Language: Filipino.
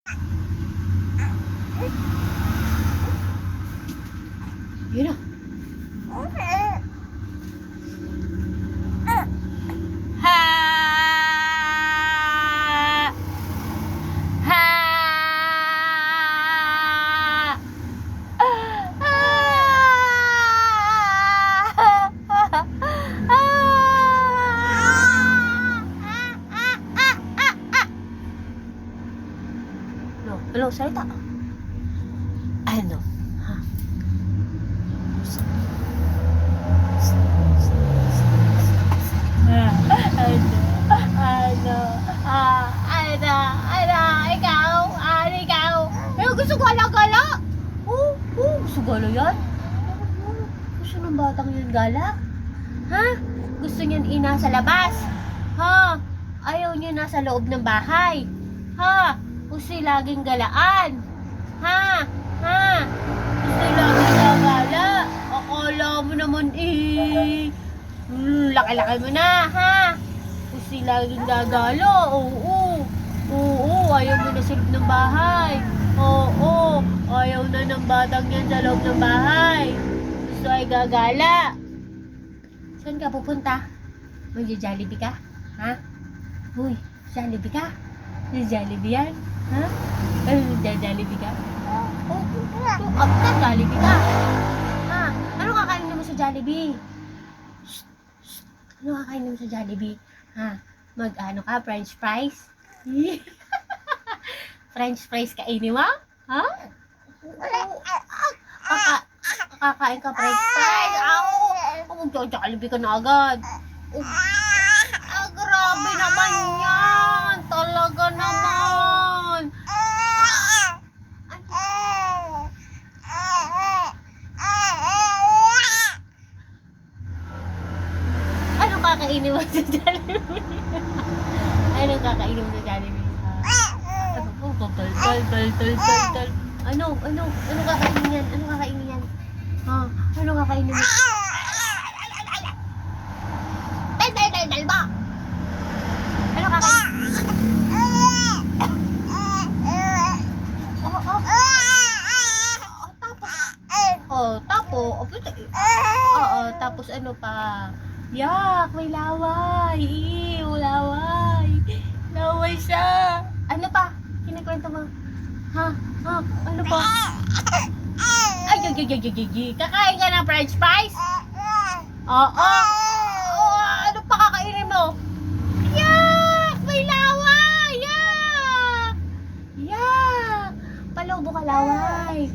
Yun na. Ha! Ha! Ano, salita? Ano? Ha? Ikaw? Pero gusto ko gala-gala. Gusto gala yan? Gusto ng batang yan gala? Ha? Gusto niyan nasa labas? Ha? Ayaw niya nasa loob ng bahay? Ha? Gusto laging galaan? Ha? Gusto laging gagala? Akala mo naman laki-laki mo na, ha? Gusto laging gagalo? Oo, ayaw mo na sa loob ng bahay. Oo, ayaw na ng batang yan sa loob ng bahay. Gusto ay gagala. Saan ka pupunta? Magja-Jollibee ka? Ha? Uy, Jollibee ka? Jollibee yan? Ha? Magja-Jollibee ka? Jollibee ka? Ha? Ano kakainin mo sa Jollibee? Ano kakainin mo sa Jollibee? Ha? Mag-ano ka? French fries? French fries kainin mo? Ha? Kakain ka French fries? Mag-Jollibee ka na agad. Grabe naman yan. Talaga naman. Anong kakainin mo sa Jollibee? Anong kakainin mo sa Jollibee? Tol. Ano kakainin yan? Ha? Ano kakainin mo? Dal ba? Ano kakainin? Tapos ano pa? Yak, may laway. Laway siya. Ano pa? Kinikwento mo? Ha? Ano pa? Ay. Kakain ka ng French fries? Oo. Ano pa kakainin mo? Yak! May laway! Yak! Palobo ka laway.